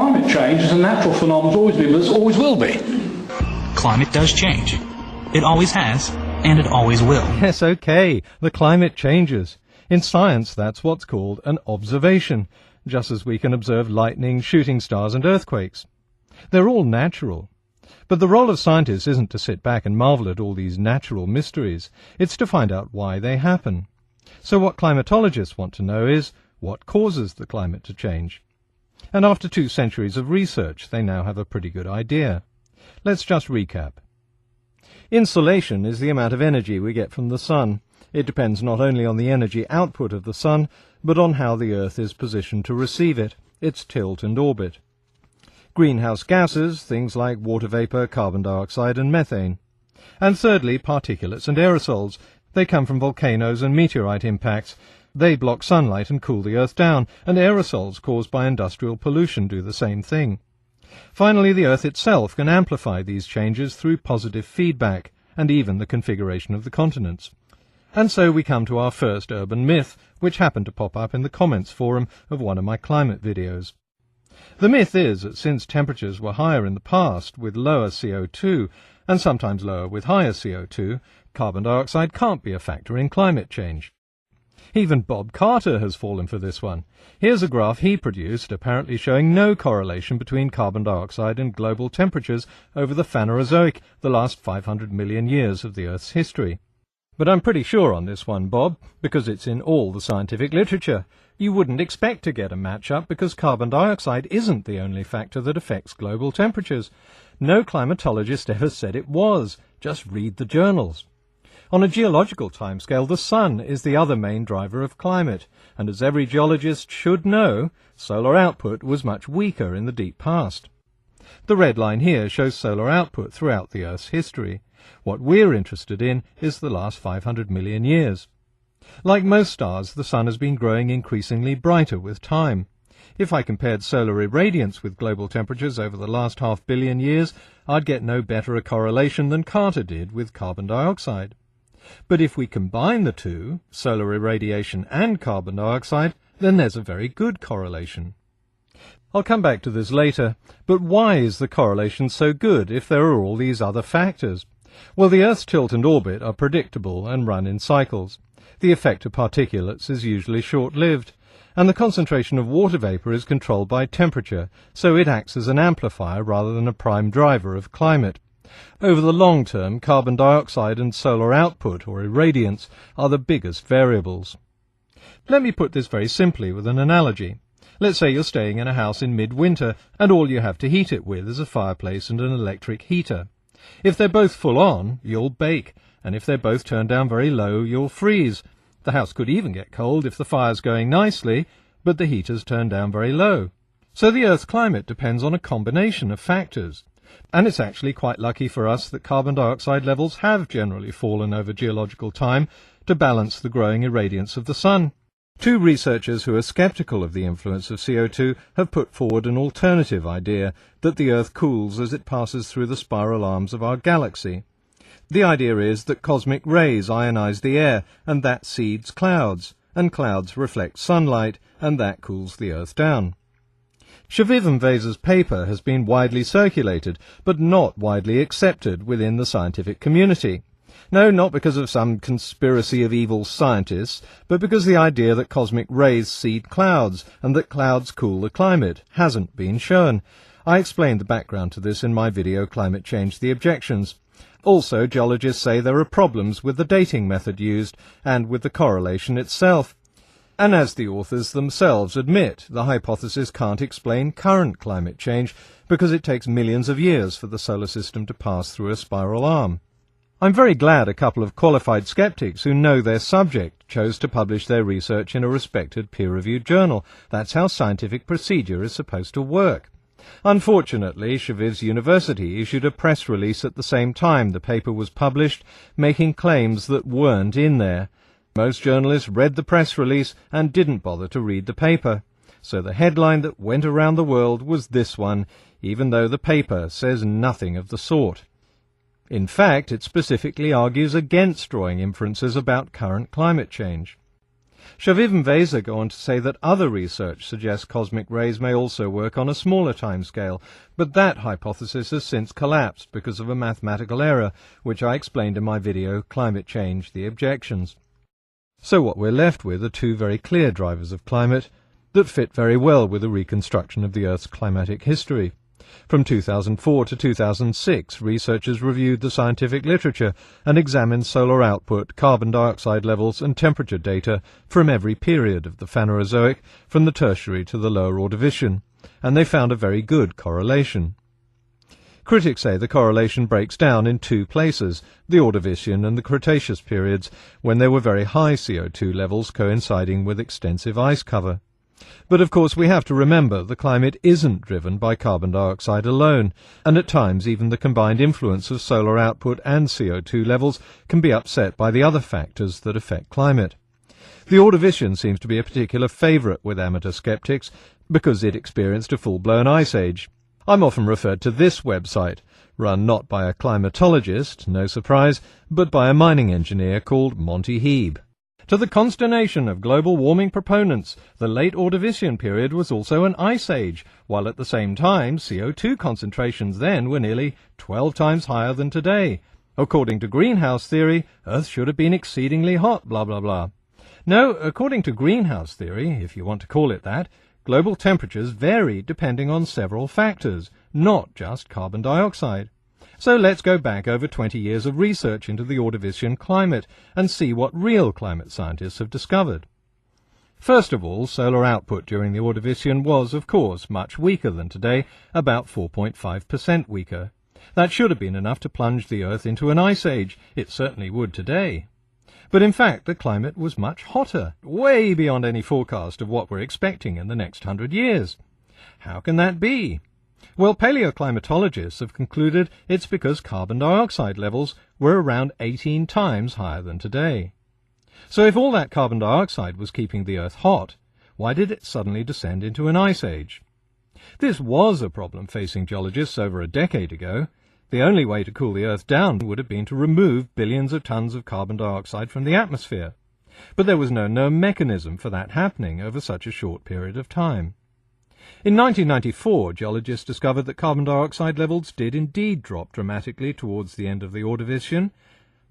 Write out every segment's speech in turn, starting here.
climate change is a natural phenomenon, it's always been, but it always will be. Climate does change. It always has, and it always will. Yes, okay, the climate changes. In science, that's what's called an observation, just as we can observe lightning, shooting stars and earthquakes. They're all natural. But the role of scientists isn't to sit back and marvel at all these natural mysteries. It's to find out why they happen. So what climatologists want to know is, what causes the climate to change? And after 2 centuries of research, they now have a pretty good idea. Let's just recap. Insolation is the amount of energy we get from the sun. It depends not only on the energy output of the sun, but on how the Earth is positioned to receive it, its tilt and orbit. Greenhouse gases, things like water vapour, carbon dioxide and methane. And thirdly, particulates and aerosols. They come from volcanoes and meteorite impacts. They block sunlight and cool the Earth down, and aerosols caused by industrial pollution do the same thing. Finally, the Earth itself can amplify these changes through positive feedback, and even the configuration of the continents. And so we come to our first urban myth, which happened to pop up in the comments forum of one of my climate videos. The myth is that since temperatures were higher in the past with lower CO2, and sometimes lower with higher CO2, carbon dioxide can't be a factor in climate change. Even Bob Carter has fallen for this one. Here's a graph he produced, apparently showing no correlation between carbon dioxide and global temperatures over the Phanerozoic, the last 500 million years of the Earth's history. But I'm pretty sure on this one, Bob, because it's in all the scientific literature. You wouldn't expect to get a match-up because carbon dioxide isn't the only factor that affects global temperatures. No climatologist ever said it was. Just read the journals. On a geological timescale, the sun is the other main driver of climate, and as every geologist should know, solar output was much weaker in the deep past. The red line here shows solar output throughout the Earth's history. What we're interested in is the last 500 million years. Like most stars, the sun has been growing increasingly brighter with time. If I compared solar irradiance with global temperatures over the last 500 million years, I'd get no better a correlation than Carter did with carbon dioxide. But if we combine the two, solar irradiation and carbon dioxide, then there's a very good correlation. I'll come back to this later, but why is the correlation so good if there are all these other factors? Well, the Earth's tilt and orbit are predictable and run in cycles. The effect of particulates is usually short-lived, and the concentration of water vapour is controlled by temperature, so it acts as an amplifier rather than a prime driver of climate. Over the long term, carbon dioxide and solar output, or irradiance, are the biggest variables. Let me put this very simply with an analogy. Let's say you're staying in a house in midwinter, and all you have to heat it with is a fireplace and an electric heater. If they're both full on, you'll bake, and if they're both turned down very low, you'll freeze. The house could even get cold if the fire's going nicely, but the heater's turned down very low. So the Earth's climate depends on a combination of factors. And it's actually quite lucky for us that carbon dioxide levels have generally fallen over geological time to balance the growing irradiance of the sun. 2 researchers who are sceptical of the influence of CO2 have put forward an alternative idea, that the Earth cools as it passes through the spiral arms of our galaxy. The idea is that cosmic rays ionize the air, and that seeds clouds, and clouds reflect sunlight, and that cools the Earth down. Shaviv and Vaza's paper has been widely circulated, but not widely accepted within the scientific community. No, not because of some conspiracy of evil scientists, but because the idea that cosmic rays seed clouds, and that clouds cool the climate, hasn't been shown. I explained the background to this in my video Climate Change: The Objections. Also, geologists say there are problems with the dating method used, and with the correlation itself. And as the authors themselves admit, the hypothesis can't explain current climate change because it takes millions of years for the solar system to pass through a spiral arm. I'm very glad a couple of qualified skeptics who know their subject chose to publish their research in a respected peer-reviewed journal. That's how scientific procedure is supposed to work. Unfortunately, Shaviv's university issued a press release at the same time the paper was published, making claims that weren't in there. Most journalists read the press release and didn't bother to read the paper. So the headline that went around the world was this one, even though the paper says nothing of the sort. In fact, it specifically argues against drawing inferences about current climate change. Shaviv and Vesa go on to say that other research suggests cosmic rays may also work on a smaller timescale, but that hypothesis has since collapsed because of a mathematical error, which I explained in my video, Climate Change, The Objections. So what we're left with are two very clear drivers of climate that fit very well with a reconstruction of the Earth's climatic history. From 2004 to 2006, researchers reviewed the scientific literature and examined solar output, carbon dioxide levels and temperature data from every period of the Phanerozoic, from the Tertiary to the Lower Ordovician, and they found a very good correlation. Critics say the correlation breaks down in two places, the Ordovician and the Cretaceous periods, when there were very high CO2 levels coinciding with extensive ice cover. But of course we have to remember the climate isn't driven by carbon dioxide alone, and at times even the combined influence of solar output and CO2 levels can be upset by the other factors that affect climate. The Ordovician seems to be a particular favourite with amateur skeptics because it experienced a full-blown ice age. I'm often referred to this website, run not by a climatologist, no surprise, but by a mining engineer called Monty Heeb. To the consternation of global warming proponents, the late Ordovician period was also an ice age, while at the same time CO2 concentrations then were nearly 12 times higher than today. According to greenhouse theory, Earth should have been exceedingly hot, blah blah blah. No, according to greenhouse theory, if you want to call it that, global temperatures vary depending on several factors, not just carbon dioxide. So let's go back over 20 years of research into the Ordovician climate and see what real climate scientists have discovered. First of all, solar output during the Ordovician was, of course, much weaker than today, about 4.5% weaker. That should have been enough to plunge the Earth into an ice age. It certainly would today. But in fact, the climate was much hotter, way beyond any forecast of what we're expecting in the next 100 years. How can that be? Well, paleoclimatologists have concluded it's because carbon dioxide levels were around 18 times higher than today. So if all that carbon dioxide was keeping the Earth hot, why did it suddenly descend into an ice age? This was a problem facing geologists over a decade ago. The only way to cool the Earth down would have been to remove billions of tons of carbon dioxide from the atmosphere. But there was no known mechanism for that happening over such a short period of time. In 1994, geologists discovered that carbon dioxide levels did indeed drop dramatically towards the end of the Ordovician.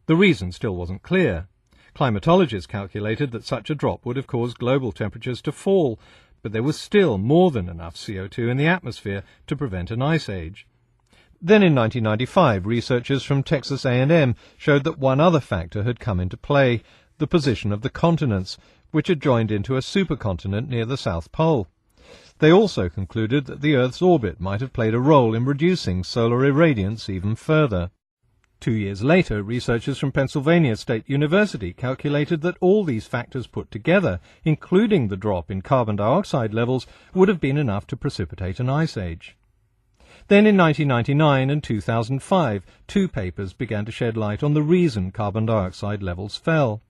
The reason still wasn't clear. Climatologists calculated that such a drop would have caused global temperatures to fall, but there was still more than enough CO2 in the atmosphere to prevent an ice age. Then in 1995, researchers from Texas A&M showed that one other factor had come into play, the position of the continents, which had joined into a supercontinent near the South Pole. They also concluded that the Earth's orbit might have played a role in reducing solar irradiance even further. 2 years later, researchers from Pennsylvania State University calculated that all these factors put together, including the drop in carbon dioxide levels, would have been enough to precipitate an ice age. Then in 1999 and 2005, two papers began to shed light on the reason carbon dioxide levels fell.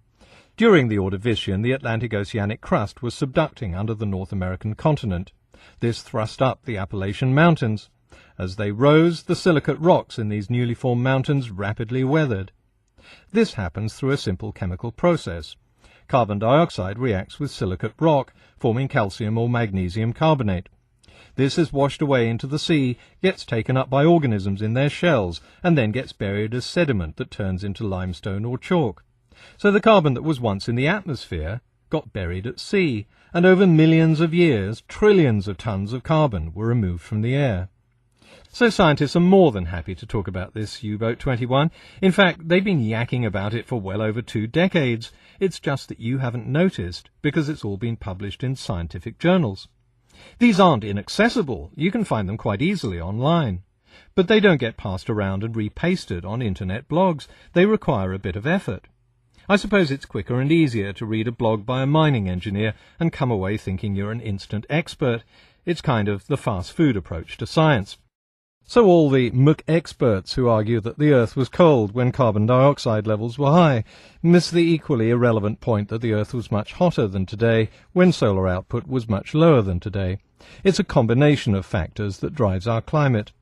During the Ordovician, the Atlantic oceanic crust was subducting under the North American continent. This thrust up the Appalachian Mountains. As they rose, the silicate rocks in these newly formed mountains rapidly weathered. This happens through a simple chemical process. Carbon dioxide reacts with silicate rock, forming calcium or magnesium carbonate. This is washed away into the sea, gets taken up by organisms in their shells, and then gets buried as sediment that turns into limestone or chalk. So the carbon that was once in the atmosphere got buried at sea, and over millions of years, trillions of tons of carbon were removed from the air. So scientists are more than happy to talk about this U-Boat 21. In fact, they've been yakking about it for well over 2 decades. It's just that you haven't noticed, because it's all been published in scientific journals. These aren't inaccessible. You can find them quite easily online. But they don't get passed around and repasted on internet blogs. They require a bit of effort. I suppose it's quicker and easier to read a blog by a mining engineer and come away thinking you're an instant expert. It's kind of the fast food approach to science. So all the experts who argue that the Earth was cold when carbon dioxide levels were high miss the equally irrelevant point that the Earth was much hotter than today when solar output was much lower than today. It's a combination of factors that drives our climate.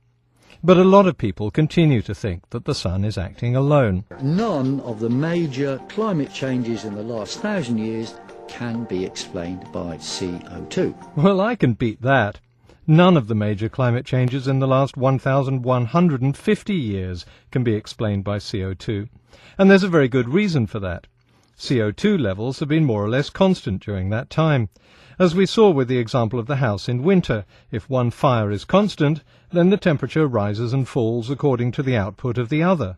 But a lot of people continue to think that the sun is acting alone. None of the major climate changes in the last 1,000 years can be explained by CO2. Well, I can beat that. None of the major climate changes in the last 1,150 years can be explained by CO2. And there's a very good reason for that. CO2 levels have been more or less constant during that time. As we saw with the example of the house in winter, if one fire is constant, then the temperature rises and falls according to the output of the other.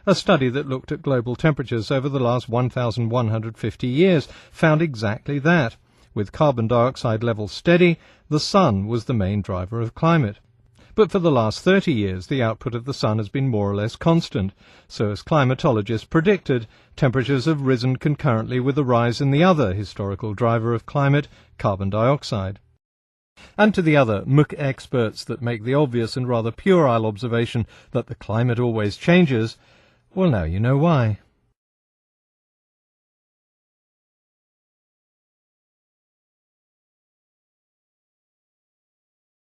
A study that looked at global temperatures over the last 1,150 years found exactly that. With carbon dioxide levels steady, the sun was the main driver of climate. But for the last 30 years, the output of the sun has been more or less constant. So as climatologists predicted, temperatures have risen concurrently with a rise in the other historical driver of climate, carbon dioxide. And to the other MOOC experts that make the obvious and rather puerile observation that the climate always changes, well, now you know why.